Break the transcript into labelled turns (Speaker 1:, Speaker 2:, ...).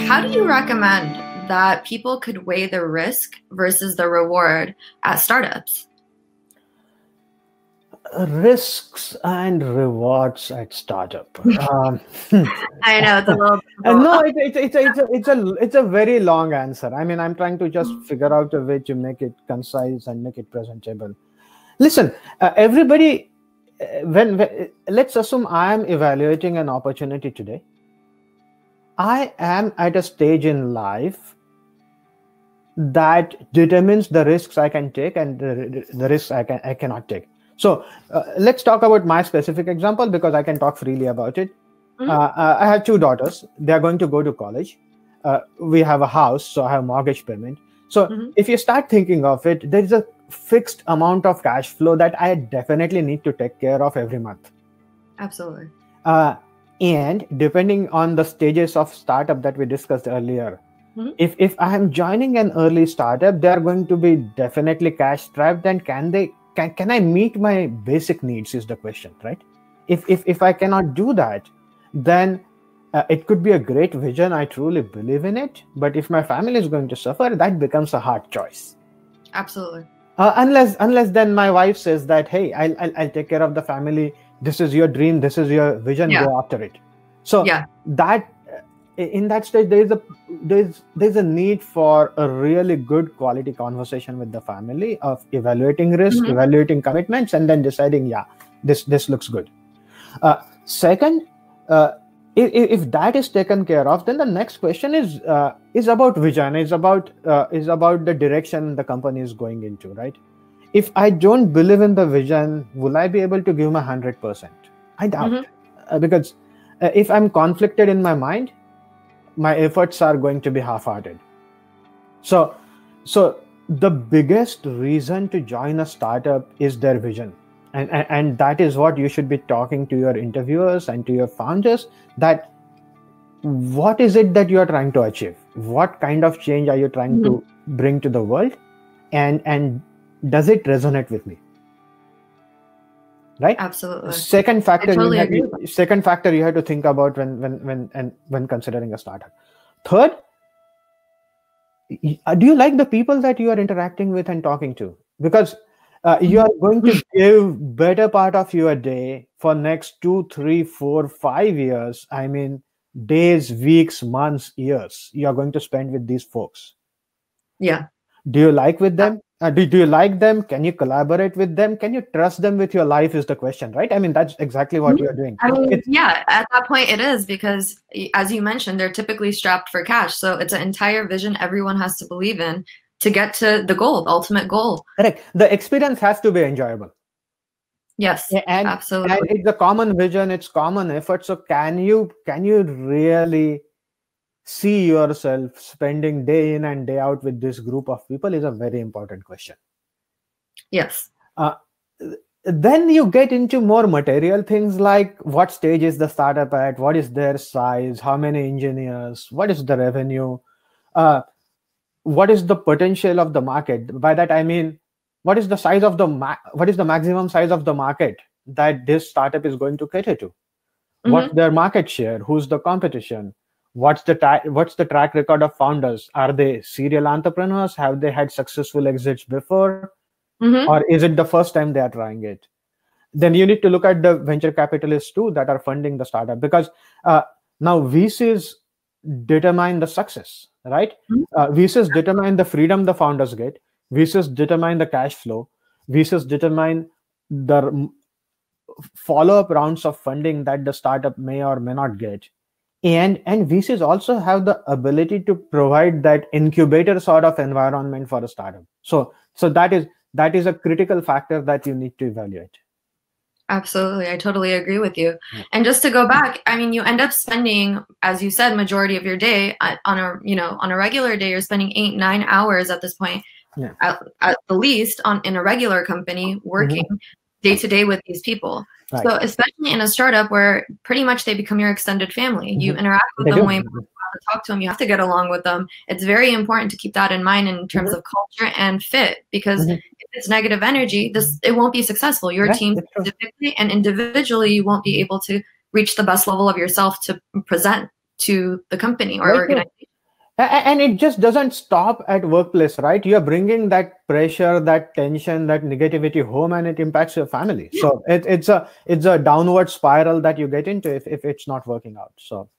Speaker 1: How do you recommend that people could weigh the risk versus the reward at startups?
Speaker 2: Risks and rewards at startup.
Speaker 1: I know it's a little.
Speaker 2: No, it's a very long answer. I mean, I'm trying to just figure out a way to make it concise and make it presentable. Listen, everybody, when let's assume I am evaluating an opportunity today. I am at a stage in life that determines the risks I can take and the risks I cannot take. So let's talk about my specific example because I can talk freely about it. I have two daughters. They are going to go to college. We have a house, so I have mortgage payment. So if you start thinking of it, there is a fixed amount of cash flow that I definitely need to take care of every month.
Speaker 1: Absolutely.
Speaker 2: And depending on the stages of startup that we discussed earlier, if I am joining an early startup, they are going to be definitely cash strapped. And can I meet my basic needs is the question, right? If I cannot do that, then it could be a great vision. I truly believe in it. But if my family is going to suffer, that becomes a hard choice.
Speaker 1: Absolutely.
Speaker 2: Unless then my wife says that, hey, I'll take care of the family. This is your dream. This is your vision. Go after it. So that in that stage, there's a need for a really good quality conversation with the family of evaluating risk, evaluating commitments, and then deciding, this looks good. Second, if that is taken care of, then the next question is about vision. Is about the direction the company is going into, right? If I don't believe in the vision, will I be able to give my 100%? I doubt, because if I'm conflicted in my mind, my efforts are going to be half-hearted. So the biggest reason to join a startup is their vision. And that is what you should be talking to your interviewers and to your founders, that what is it that you are trying to achieve? What kind of change are you trying to bring to the world? And does it resonate with me? Right?
Speaker 1: Absolutely.
Speaker 2: Second factor you have to think about when considering a startup. Third, do you like the people that you are interacting with and talking to? Because you are going to give better part of your day for next 2, 3, 4, 5 years. I mean, days, weeks, months, years. You are going to spend with these folks.
Speaker 1: Yeah.
Speaker 2: Do you like with them? Do you like them? Can you collaborate with them? Can you trust them with your life is the question, right? I mean, that's exactly what you're doing.
Speaker 1: I mean, at that point it is, because as you mentioned, they're typically strapped for cash. So it's an entire vision everyone has to believe in to get to the goal, the ultimate goal.
Speaker 2: Correct. The experience has to be enjoyable.
Speaker 1: Yes, absolutely.
Speaker 2: And it's a common vision, it's common effort. So can you really see yourself spending day in and day out with this group of people is a very important question.
Speaker 1: Yes.
Speaker 2: Then you get into more material things like what stage is the startup at, what is their size, how many engineers, what is the revenue, what is the potential of the market. By that I mean, what is the size of what is the maximum size of the market that this startup is going to cater to? What's their market share? Who's the competition? What's the track record of founders? Are they serial entrepreneurs? Have they had successful exits before? Or is it the first time they are trying it? Then you need to look at the venture capitalists too that are funding the startup, because now VCs determine the success, right? VCs determine the freedom the founders get. VCs determine the cash flow. VCs determine the follow-up rounds of funding that the startup may or may not get. And VCs also have the ability to provide that incubator sort of environment for a startup. So that is a critical factor that you need to evaluate.
Speaker 1: Absolutely. I totally agree with you. And just to go back, I mean, you end up spending, as you said, majority of your day on a regular day, you're spending 8-9 hours at this point, at the least in a regular company working day to day with these people. Right. So especially in a startup where pretty much they become your extended family, you interact with them way more, you have to talk to them, you have to get along with them. It's very important to keep that in mind in terms of culture and fit, because if it's negative energy, it won't be successful. Your team specifically and individually, you won't be able to reach the best level of yourself to present to the company or organization.
Speaker 2: And it just doesn't stop at workplace, right? You're bringing that pressure, that tension, that negativity home, and it impacts your family. So it's a downward spiral that you get into if it's not working out. So